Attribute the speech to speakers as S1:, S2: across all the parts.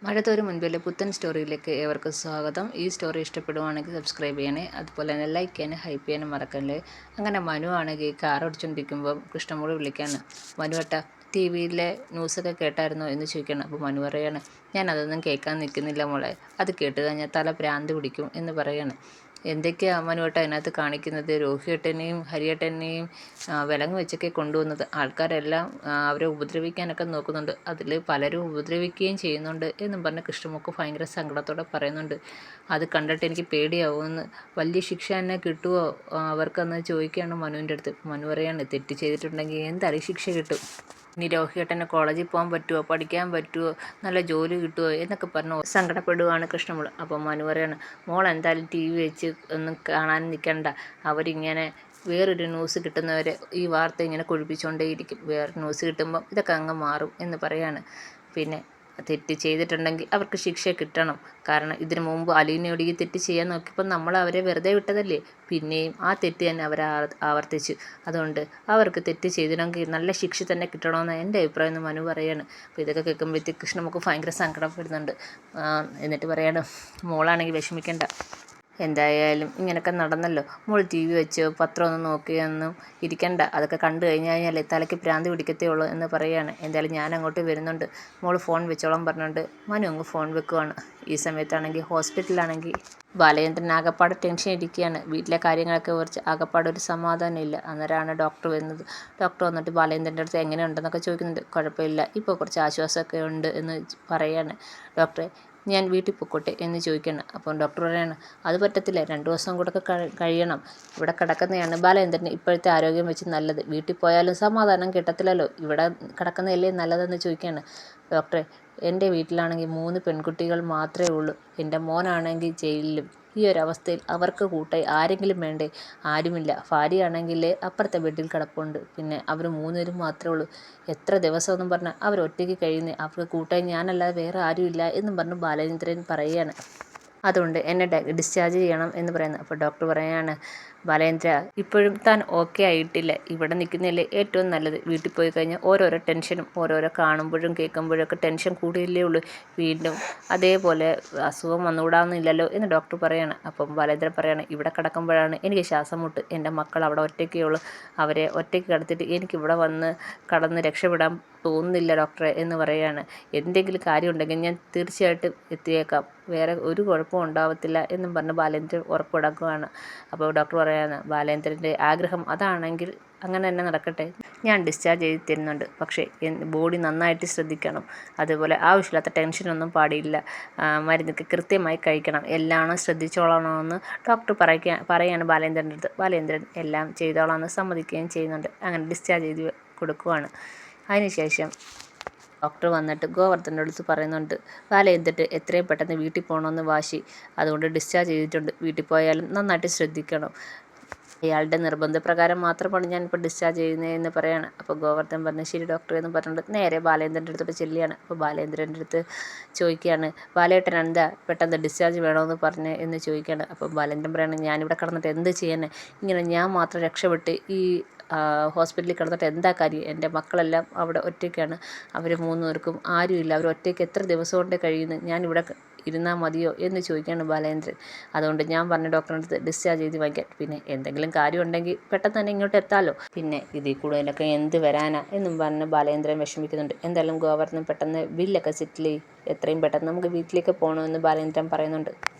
S1: മഴത്തോരു മുൻപിലെ പുത്തൻ സ്റ്റോറിയിലേക്ക് ഏവർക്കും സ്വാഗതം. ഈ സ്റ്റോറി ഇഷ്ടപ്പെടുവാണെങ്കിൽ സബ്സ്ക്രൈബ് ചെയ്യണേ. അതുപോലെ തന്നെ ലൈക്ക് ചെയ്യാനും ഹൈപ്പ് ചെയ്യാനും മറക്കല്ലേ. അങ്ങനെ മനു ആണെങ്കിൽ കാർ ഓടിച്ചുകൊണ്ടിരിക്കുമ്പോൾ കൃഷ്ണമോള് വിളിക്കാണ്. മനുവേട്ട, ടി വിയിലെ ന്യൂസൊക്കെ കേട്ടായിരുന്നോ എന്ന് ചോദിക്കണം. അപ്പോൾ മനു പറയാണ്, ഞാൻ അതൊന്നും കേൾക്കാൻ നിൽക്കുന്നില്ല മോളെ, അത് കേട്ട് കഴിഞ്ഞാൽ തല ഭ്രാന്ത് പിടിക്കും എന്ന് പറയാണ്. എന്തൊക്കെയാണ് മനുവേട്ട അതിനകത്ത് കാണിക്കുന്നത്? രോഹിയേട്ടനെയും ഹരിയേട്ടനെയും വിലങ്ങ് വെച്ചൊക്കെ കൊണ്ടുവന്നത്. ആൾക്കാരെല്ലാം അവരെ ഉപദ്രവിക്കാനൊക്കെ നോക്കുന്നുണ്ട്. അതിൽ പലരും ഉപദ്രവിക്കുകയും ചെയ്യുന്നുണ്ട് എന്നും പറഞ്ഞ് കൃഷ്ണമോൾക്ക് ഭയങ്കര സങ്കടത്തോടെ പറയുന്നുണ്ട്. അത് കണ്ടിട്ട് എനിക്ക് പേടിയാവുമെന്ന്. വലിയ ശിക്ഷ തന്നെ കിട്ടുമോ അവർക്കെന്ന് ചോദിക്കുകയാണ് മനുവിൻ്റെ അടുത്ത്. മനു പറയാണ്, തെറ്റ് ചെയ്തിട്ടുണ്ടെങ്കിൽ എന്തായാലും ശിക്ഷ കിട്ടും. ഇനി രോഹിയേട്ടന് കോളേജിൽ പോകാൻ പറ്റുമോ, പഠിക്കാൻ പറ്റുമോ, നല്ല ജോലി കിട്ടുമോ എന്നൊക്കെ പറഞ്ഞ് സങ്കടപ്പെടുകയാണ് കൃഷ്ണമോൾ. അപ്പോൾ മനു പറയാണ്, മോൾ എന്തായാലും ടി വി വെച്ച് ഒന്നും കാണാൻ നിൽക്കണ്ട. അവരിങ്ങനെ വേറൊരു ന്യൂസ് കിട്ടുന്നവരെ ഈ വാർത്ത ഇങ്ങനെ കൊഴിപ്പിച്ചുകൊണ്ടേയിരിക്കും. വേറെ ന്യൂസ് കിട്ടുമ്പം ഇതൊക്കെ അങ്ങ് മാറും എന്ന് പറയാണ്. പിന്നെ തെറ്റ് ചെയ്തിട്ടുണ്ടെങ്കിൽ അവർക്ക് ശിക്ഷ കിട്ടണം. കാരണം ഇതിനു മുമ്പ് അലീനയോട് ഈ തെറ്റ് ചെയ്യാൻ നോക്കിയപ്പോൾ നമ്മൾ അവരെ വെറുതെ വിട്ടതല്ലേ. പിന്നെയും ആ തെറ്റ് തന്നെ അവർ ആവർത്തിച്ചു. അതുകൊണ്ട് അവർക്ക് തെറ്റ് ചെയ്തിട്ടുണ്ടെങ്കിൽ നല്ല ശിക്ഷ തന്നെ കിട്ടണമെന്ന് എൻ്റെ അഭിപ്രായം എന്ന് മനു പറയാണ്. അപ്പോൾ ഇതൊക്കെ കേൾക്കുമ്പോഴത്തേക്ക് കൃഷ്ണ നമുക്ക് ഭയങ്കര സങ്കടപ്പെടുന്നുണ്ട്. എന്നിട്ട് പറയാണ്, മോളാണെങ്കിൽ വിഷമിക്കേണ്ട, എന്തായാലും ഇങ്ങനെയൊക്കെ നടന്നല്ലോ. മോൾ ടി വി വെച്ച് പത്രമൊന്നും നോക്കിയൊന്നും ഇരിക്കണ്ട. അതൊക്കെ കണ്ടു കഴിഞ്ഞാൽ തലയ്ക്ക് ഭ്രാന്ത് പിടിക്കത്തേ ഉള്ളൂ എന്ന് പറയുകയാണ്. എന്തായാലും ഞാൻ അങ്ങോട്ട് വരുന്നുണ്ട്, മോൾ ഫോൺ വെച്ചോളം പറഞ്ഞുകൊണ്ട് മനു അങ്ങ് ഫോൺ വെക്കുവാണ്. ഈ സമയത്താണെങ്കിൽ ഹോസ്പിറ്റലിലാണെങ്കിൽ ബാലചന്ദ്രൻ ആകപ്പാട് ടെൻഷൻ ഇരിക്കുകയാണ്. വീട്ടിലെ കാര്യങ്ങളൊക്കെ കുറിച്ച് ആകപ്പാട് ഒരു സമാധാനം ഇല്ല. അന്നേരമാണ് ഡോക്ടർ വരുന്നത്. ഡോക്ടർ വന്നിട്ട് ബാലചന്ദ്രൻ്റെ അടുത്ത് എങ്ങനെയുണ്ടെന്നൊക്കെ ചോദിക്കുന്നുണ്ട്. കുഴപ്പമില്ല, ഇപ്പോൾ കുറച്ച് ആശ്വാസമൊക്കെ ഉണ്ട് എന്ന് പറയുകയാണ്. ഡോക്ടറെ, ഞാൻ വീട്ടിൽ പൊക്കോട്ടെ എന്ന് ചോദിക്കണം. അപ്പം ഡോക്ടർ പറയാണ്, അത് പറ്റത്തില്ല, 2 ദിവസം കൂടെ ഒക്കെ കഴിയണം. ഇവിടെ കിടക്കുന്നതാണ് ബാലചന്ദ്രന് ഇപ്പോഴത്തെ ആരോഗ്യം വെച്ച് നല്ലത്. വീട്ടിൽ പോയാലും സമാധാനം കിട്ടത്തില്ലല്ലോ, ഇവിടെ കിടക്കുന്നതല്ലേ നല്ലതെന്ന് ചോദിക്കുകയാണ്. ഡോക്ടറെ, എൻ്റെ വീട്ടിലാണെങ്കിൽ 3 പെൺകുട്ടികൾ മാത്രമേ ഉള്ളൂ. എൻ്റെ മോനാണെങ്കിൽ ജയിലിലും. ഈ ഒരവസ്ഥയിൽ അവർക്ക് കൂട്ടായി ആരെങ്കിലും വേണ്ടേ? ആരുമില്ല. ഭാര്യയാണെങ്കിൽ അപ്പുറത്തെ ബെഡിൽ കിടപ്പുണ്ട്. പിന്നെ അവർ 3 പേരും മാത്രമേ ഉള്ളൂ. എത്ര ദിവസമെന്നും പറഞ്ഞാൽ അവർ ഒറ്റയ്ക്ക് കഴിയുന്നത്. അവർക്ക് കൂട്ടായി ഞാനല്ലാതെ വേറെ ആരുമില്ല എന്നും പറഞ്ഞ് ബാലചന്ദ്രൻ പറയുകയാണ്. അതുകൊണ്ട് എന്നെ ഡിസ്ചാർജ് ചെയ്യണം എന്ന് പറയുന്നത്. അപ്പോൾ ഡോക്ടർ പറയാണ്, ബാലേന്ദ്ര, ഇപ്പോഴും താൻ ഓക്കെ ആയിട്ടില്ല. ഇവിടെ നിൽക്കുന്നതല്ലേ ഏറ്റവും നല്ലത്. വീട്ടിൽ പോയി കഴിഞ്ഞാൽ ഓരോരോ ടെൻഷനും ഓരോരോ കാണുമ്പോഴും കേൾക്കുമ്പോഴൊക്കെ ടെൻഷൻ കൂടിയല്ലേ ഉള്ളൂ. വീണ്ടും അതേപോലെ അസുഖം വന്നുകൂടാന്നില്ലല്ലോ എന്ന് ഡോക്ടർ പറയാണ്. അപ്പം ബാലേന്ദ്രൻ പറയാണ്, ഇവിടെ കിടക്കുമ്പോഴാണ് എനിക്ക് ശ്വാസം മുട്ട്. എൻ്റെ മക്കൾ അവിടെ ഒറ്റയ്ക്കേ ഉള്ളൂ. അവരെ ഒറ്റയ്ക്ക് കിടത്തിയിട്ട് എനിക്കിവിടെ വന്ന് കടന്ന് രക്ഷപ്പെടാൻ തോന്നുന്നില്ല ഡോക്ടറെ എന്ന് പറയുകയാണ്. എന്തെങ്കിലും കാര്യമുണ്ടെങ്കിൽ ഞാൻ തീർച്ചയായിട്ടും എത്തിയേക്കാം, വേറെ ഒരു കുഴപ്പവും ഉണ്ടാവത്തില്ല എന്നും പറഞ്ഞ് ബാലേന്ദ്രൻ ഉറപ്പിടക്കുകയാണ്. അപ്പോൾ ഡോക്ടർ പറയാണ്, ബാലേന്ദ്രൻ്റെ ആഗ്രഹം അതാണെങ്കിൽ അങ്ങനെ തന്നെ നടക്കട്ടെ, ഞാൻ ഡിസ്ചാർജ് ചെയ്ത് തരുന്നുണ്ട്. പക്ഷേ ബോഡി നന്നായിട്ട് ശ്രദ്ധിക്കണം. അതുപോലെ ആവശ്യമില്ലാത്ത ടെൻഷനൊന്നും പാടില്ല. മരുന്നൊക്കെ കൃത്യമായി കഴിക്കണം. എല്ലാം ശ്രദ്ധിച്ചോളണമെന്ന് ഡോക്ടർ പറയാണ് ബാലേന്ദ്രൻ്റെ അടുത്ത്. ബാലേന്ദ്രൻ എല്ലാം ചെയ്തോളാമെന്ന് സമ്മതിക്കുകയും ചെയ്യുന്നുണ്ട്. അങ്ങനെ ഡിസ്ചാർജ് ചെയ്ത് കൊടുക്കുവാണ്. അതിനുശേഷം ഡോക്ടർ വന്നിട്ട് ഗോവർദ്ധൻ്റെ അടുത്ത് പറയുന്നുണ്ട്, ബാലചന്ദ്രൻ എത്രയും പെട്ടെന്ന് വീട്ടിൽ പോകണമെന്ന് വാശി. അതുകൊണ്ട് ഡിസ്ചാർജ് ചെയ്തിട്ടുണ്ട്. വീട്ടിൽ പോയാലും നന്നായിട്ട് ശ്രദ്ധിക്കണം. അയാളുടെ നിർബന്ധപ്രകാരം മാത്രമാണ് ഞാനിപ്പോൾ ഡിസ്ചാർജ് ചെയ്യുന്നതെന്ന് പറയാണ്. അപ്പോൾ ഗോവർദ്ധൻ പറഞ്ഞു, ശരി ഡോക്ടർ എന്ന് പറഞ്ഞിട്ട് നേരെ ബാലേന്ദ്രൻ്റെ അടുത്തോട്ട് ചെല്ലുകയാണ്. അപ്പോൾ ബാലേന്ദ്രൻ്റെ അടുത്ത് ചോദിക്കുകയാണ്, ബാലേട്ടൻ എന്താ പെട്ടെന്ന് ഡിസ്ചാർജ് വേണമെന്ന് പറഞ്ഞ് എന്ന് ചോദിക്കുകയാണ്. അപ്പോൾ ബാലേന്ദ്രൻ പറയാണ്, ഞാനിവിടെ കിടന്നിട്ട് എന്ത് ചെയ്യാൻ, ഇങ്ങനെ ഞാൻ മാത്രം രക്ഷപ്പെട്ട് ഈ ഹോസ്പിറ്റലിൽ കിടന്നിട്ട് എന്താ കാര്യം? എൻ്റെ മക്കളെല്ലാം അവിടെ ഒറ്റയ്ക്കാണ്. അവർ 3 പേർക്കും ആരുമില്ല. അവർ ഒറ്റയ്ക്ക് എത്ര ദിവസം കൊണ്ട് കഴിയുന്നു? ഞാനിവിടെ ഇരുന്നാൽ മതിയോ എന്ന് ചോദിക്കുകയാണ് ബാലേന്ദ്രൻ. അതുകൊണ്ട് ഞാൻ പറഞ്ഞ ഡോക്ടറിൻ്റെ അടുത്ത് ഡിസ്ചാർജ് ചെയ്ത് വാങ്ങിക്കാൻ. പിന്നെ എന്തെങ്കിലും കാര്യമുണ്ടെങ്കിൽ പെട്ടെന്ന് തന്നെ ഇങ്ങോട്ട് എത്താമല്ലോ. പിന്നെ ഇതിൽ കൂടുതലൊക്കെ എന്ത് വരാനാ എന്നും പറഞ്ഞ് ബാലേന്ദ്രൻ വിഷമിക്കുന്നുണ്ട്. എന്തായാലും ഗോവർദ്ധൻ പെട്ടെന്ന് ബില്ലൊക്കെ സെറ്റിൽ ചെയ്യും. എത്രയും പെട്ടെന്ന് നമുക്ക് വീട്ടിലേക്ക് പോകണമെന്ന് ബാലേന്ദ്രൻ പറയുന്നുണ്ട്.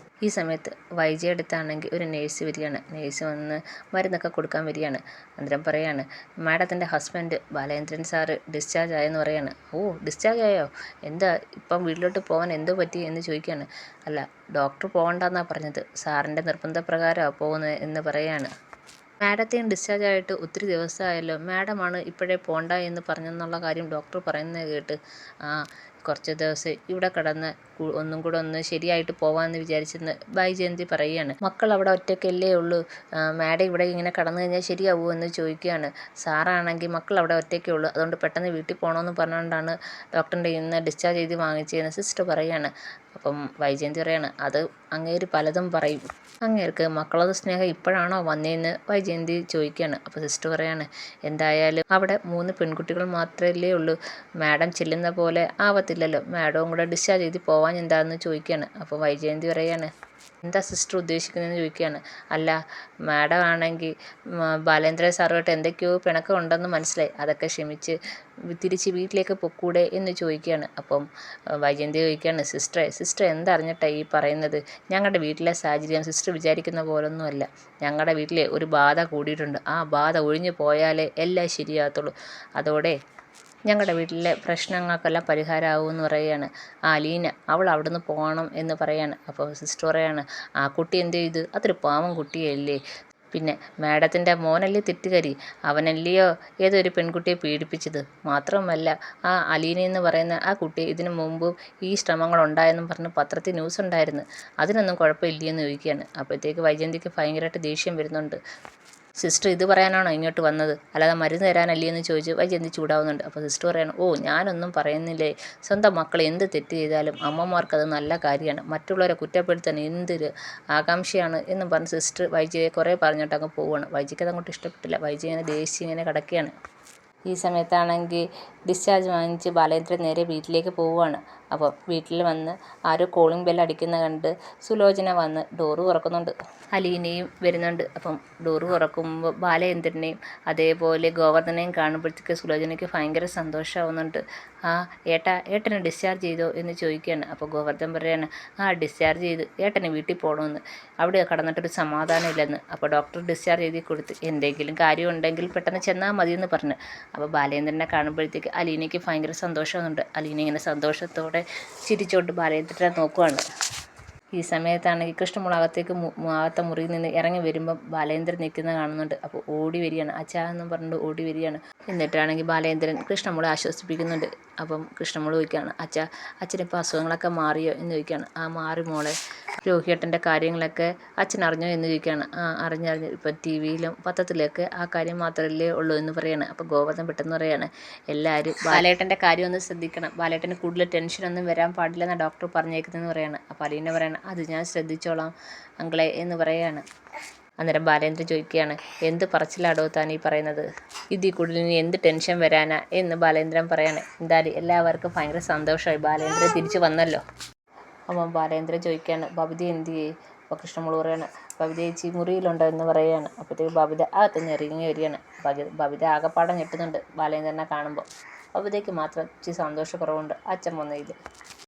S1: ഈ സമയത്ത് വൈജയുടെ അടുത്താണെങ്കിൽ ഒരു നേഴ്സ് വരികയാണ്. നേഴ്സ് വന്ന് മരുന്നൊക്കെ കൊടുക്കാൻ വരികയാണ്. അന്നേരം പറയാണ്, മാഡത്തിൻ്റെ ഹസ്ബൻഡ് ബാലേന്ദ്രൻ സാറ് ഡിസ്ചാർജ് ആയെന്ന് പറയാണ്. ഓ, ഡിസ്ചാർജ് ആയോ? എന്താ ഇപ്പം വീട്ടിലോട്ട് പോകാൻ എന്തോ പറ്റി എന്ന് ചോദിക്കുകയാണ്. അല്ല, ഡോക്ടർ പോകണ്ടെന്നാണ് പറഞ്ഞത്, സാറിൻ്റെ നിർബന്ധപ്രകാരമാണ് പോകുന്നത് എന്ന് പറയാണ്. മാഡത്തെയും ഡിസ്ചാർജ് ആയിട്ട് ഒത്തിരി ദിവസമായല്ലോ, മാഡമാണ് ഇപ്പോഴേ പോണ്ട എന്ന് പറഞ്ഞെന്നുള്ള കാര്യം ഡോക്ടർ പറയുന്നത് കേട്ട്. ആ, കുറച്ച് ദിവസം ഇവിടെ കിടന്ന് ഒന്നും കൂടെ ഒന്ന് ശരിയായിട്ട് പോകാമെന്ന് വിചാരിച്ചെന്ന് ബൈജയന്തി പറയുകയാണ്. മക്കൾ അവിടെ ഒറ്റയ്ക്കല്ലേ ഉള്ളൂ, മാഡം ഇവിടെ ഇങ്ങനെ കടന്നു കഴിഞ്ഞാൽ ശരിയാവുമോ എന്ന് ചോദിക്കുകയാണ്. സാറാണെങ്കിൽ മക്കൾ അവിടെ ഒറ്റയ്ക്കേ ഉള്ളൂ, അതുകൊണ്ട് പെട്ടെന്ന് വീട്ടിൽ പോകണമെന്ന് പറഞ്ഞുകൊണ്ടാണ് ഡോക്ടറിൻ്റെ ഇന്ന് ഡിസ്ചാർജ് ചെയ്ത് വാങ്ങിച്ചതെന്ന് സിസ്റ്റർ പറയുകയാണ്. അപ്പം വൈജയന്തി പറയാണ്, അത് അങ്ങേര് പലതും പറയും, അങ്ങേർക്ക് മക്കളത് സ്നേഹം ഇപ്പോഴാണോ വന്നതെന്ന് വൈജയന്തി ചോദിക്കുകയാണ്. അപ്പോൾ സിസ്റ്റർ പറയാണ്, എന്തായാലും അവിടെ 3 പെൺകുട്ടികൾ മാത്രമല്ലേ ഉള്ളൂ, മാഡം ചെല്ലുന്ന പോലെ ആവത്തില്ല പോകുന്നില്ലല്ലോ, മാഡവും കൂടെ ഡിസ്ചാർജ് ചെയ്ത് പോവാൻ എന്താണെന്ന് ചോദിക്കുകയാണ്. അപ്പോൾ വൈജയന്തി പറയാണ്, എന്താ സിസ്റ്റർ ഉദ്ദേശിക്കുന്നതെന്ന് ചോദിക്കുകയാണ്. അല്ല, മാഡം ആണെങ്കിൽ ബാലേന്ദ്രൻ സാറുമായിട്ട് എന്തൊക്കെയോ പിണക്കം ഉണ്ടെന്ന് മനസ്സിലായി, അതൊക്കെ ക്ഷമിച്ച് തിരിച്ച് വീട്ടിലേക്ക് പൊക്കൂടെ എന്ന് ചോദിക്കുകയാണ്. അപ്പം വൈജയന്തി ചോദിക്കുകയാണ്, സിസ്റ്റർ എന്തറിഞ്ഞിട്ടാണ് ഈ പറയുന്നത്? ഞങ്ങളുടെ വീട്ടിലെ സാഹചര്യം സിസ്റ്റർ വിചാരിക്കുന്ന പോലൊന്നുമല്ല. ഞങ്ങളുടെ വീട്ടിൽ ഒരു ബാധ കൂടിയിട്ടുണ്ട്. ആ ബാധ ഒഴിഞ്ഞു പോയാലേ എല്ലാം ശരിയാകത്തുള്ളൂ. അതോടെ ഞങ്ങളുടെ വീട്ടിലെ പ്രശ്നങ്ങൾക്കെല്ലാം പരിഹാരമാകുമെന്ന് പറയുകയാണ്. ആ ലീന അവൾ അവിടുന്ന് പോകണം എന്ന് പറയാണ്. അപ്പോൾ സിസ്റ്റർ പറയാണ്, ആ കുട്ടി എന്ത് ചെയ്തു? അതൊരു പാവം കുട്ടിയല്ലേ. പിന്നെ മാഡത്തിൻ്റെ മോനല്ലേ തെറ്റുകാരി, അവനല്ലയോ ഏതൊരു പെൺകുട്ടിയെ പീഡിപ്പിച്ചത്. മാത്രമല്ല ആ അലീന എന്ന് പറയുന്ന ആ കുട്ടി ഇതിനു മുമ്പും ഈ ശ്രമങ്ങളുണ്ടായെന്നും പറഞ്ഞ് പത്രത്തിൽ ന്യൂസ് ഉണ്ടായിരുന്നു. അതിനൊന്നും കുഴപ്പമില്ലയെന്ന് ചോദിക്കുകയാണ്. അപ്പോഴത്തേക്ക് വൈജയന്തിക്ക് ഭയങ്കരമായിട്ട് ദേഷ്യം വരുന്നുണ്ട്. സിസ്റ്റർ ഇത് പറയാനാണോ ഇങ്ങോട്ട് വന്നത്, അല്ലാതെ മരുന്ന് തരാനല്ലേ എന്ന് ചോദിച്ച് വൈജയന്തി ചൂടാവുന്നുണ്ട്. അപ്പോൾ സിസ്റ്റർ പറയാണ്, ഓ ഞാനൊന്നും പറയുന്നില്ലേ, സ്വന്തം മക്കൾ എന്ത് തെറ്റ് ചെയ്താലും അമ്മമാർക്കത് നല്ല കാര്യമാണ്, മറ്റുള്ളവരെ കുറ്റപ്പെടുത്താൻ എന്തൊരു ആകാംക്ഷയാണ് എന്നും പറഞ്ഞ് സിസ്റ്റർ വൈജയെ കുറേ പറഞ്ഞിട്ട് അങ്ങ് പോവുകയാണ്. വൈജയ്ക്ക് അതങ്ങോട്ട് ഇഷ്ടപ്പെട്ടില്ല. വൈജ ഇങ്ങനെ ദേഷ്യം ഇങ്ങനെ കിടക്കുകയാണ്. ഈ സമയത്താണെങ്കിൽ ഡിസ്ചാർജ് വാങ്ങിച്ച് ബാലേന്ദ്രൻ നേരെ വീട്ടിലേക്ക് പോവുകയാണ്. അപ്പോൾ വീട്ടിൽ വന്ന് ആരോ കോളിംഗ് ബെൽ അടിക്കുന്ന കണ്ട് സുലോചന വന്ന് ഡോറ് തുറക്കുന്നുണ്ട്. അലീനയും വരുന്നുണ്ട്. അപ്പം ഡോറ് തുറക്കുമ്പോൾ ബാലേന്ദ്രനെയും അതേപോലെ ഗോവർദ്ധനെയും കാണുമ്പോഴത്തേക്ക് സുലോചനയ്ക്ക് ഭയങ്കര സന്തോഷമാവുന്നുണ്ട്. ആ ഏട്ടനെ ഡിസ്ചാർജ് ചെയ്തോ എന്ന് ചോദിക്കുകയാണ്. അപ്പോൾ ഗോവർദ്ധൻ പറയാണ്, ആ ഡിസ്ചാർജ് ചെയ്ത് ഏട്ടന് വീട്ടിൽ പോകണമെന്ന്, അവിടെ കടന്നിട്ടൊരു സമാധാനം ഇല്ലെന്ന്. അപ്പോൾ ഡോക്ടർ ഡിസ്ചാർജ് ചെയ്ത് കൊടുത്ത് എന്തെങ്കിലും കാര്യം ഉണ്ടെങ്കിൽ പെട്ടെന്ന് ചെന്നാൽ മതിയെന്ന് പറഞ്ഞു. അപ്പോൾ ബാലേന്ദ്രനെ കാണുമ്പോഴത്തേക്ക് അലീനയ്ക്ക് ഭയങ്കര സന്തോഷമാകുന്നുണ്ട്. അലീന ഇങ്ങനെ സന്തോഷത്തോടെ ചിരിച്ചോണ്ട് ബാലേന്ദ്രനെ നോക്കുവാണ്. ഈ സമയത്താണെങ്കിൽ കൃഷ്ണമോൾ അകത്തെ മുറിയിൽ നിന്ന് ഇറങ്ങി വരുമ്പം ബാലേന്ദ്രൻ നിൽക്കുന്നത് കാണുന്നുണ്ട്. അപ്പോൾ ഓടി വരികയാണ്, അച്ഛാ എന്നും പറഞ്ഞിട്ട് ഓടി വരികയാണ്. എന്നിട്ടാണെങ്കിൽ ബാലേന്ദ്രൻ കൃഷ്ണമോളെ ആശ്വസിപ്പിക്കുന്നുണ്ട്. അപ്പം കൃഷ്ണമോൾ ചോദിക്കുകയാണ്, അച്ഛനിപ്പോൾ അസുഖങ്ങളൊക്കെ മാറിയോ എന്ന് ചോദിക്കുകയാണ്. ആ മാറി മോളെ. രോഹിയേട്ടൻ്റെ കാര്യങ്ങളൊക്കെ അച്ഛൻ അറിഞ്ഞോ എന്ന് ചോദിക്കുകയാണ്. ആ അറിഞ്ഞു, ഇപ്പം ടി വിയിലും പത്രത്തിലൊക്കെ ആ കാര്യം മാത്രമല്ലേ ഉള്ളൂ എന്ന് പറയാണ്. അപ്പോൾ ഗോവർദ്ധൻ പെട്ടെന്ന് പറയാണ്, എല്ലാവരും ബാലേട്ടൻ്റെ കാര്യം ഒന്ന് ശ്രദ്ധിക്കണം, ബാലേട്ടന് കൂടുതൽ ടെൻഷനൊന്നും വരാൻ പാടില്ലെന്ന് ഡോക്ടർ പറഞ്ഞേക്കുന്നതെന്ന് പറയാണ്. അപ്പോൾ അലീന പറയണം, അത് ഞാൻ ശ്രദ്ധിച്ചോളാം അങ്കിളെ എന്ന് പറയാണ്. അന്നേരം ബാലേന്ദ്രൻ ചോദിക്കുകയാണ്, എന്ത് പറച്ചിലാടോ താൻ ഈ പറയുന്നത്, ഇതിൽ കൂടുതൽ ഇനി എന്ത് ടെൻഷൻ വരാനാ എന്ന് ബാലേന്ദ്രൻ പറയാണ്. എന്തായാലും എല്ലാവർക്കും ഭയങ്കര സന്തോഷമായി, ബാലേന്ദ്രൻ തിരിച്ചു വന്നല്ലോ. അപ്പം ബാലേന്ദ്രൻ ചോദിക്കുകയാണ്, ബബിത എന്ത് ചെയ്യേ? അപ്പോൾ കൃഷ്ണമോൾ പറയാണ്, ബബിത ചേച്ചി മുറിയിലുണ്ടോ എന്ന് പറയുകയാണ്. അപ്പോഴത്തേക്ക് ബബിത അകത്തുനിന്ന് ഇറങ്ങി വരികയാണ്. ബബിത ആകെപ്പാടെ ഞെട്ടുന്നുണ്ട് ബാലേന്ദ്രനെ കാണുമ്പോൾ. ബബിതയ്ക്ക് മാത്രം ഇച്ചിരി സന്തോഷക്കുറവുണ്ട് അച്ഛൻ വന്നതിൽ.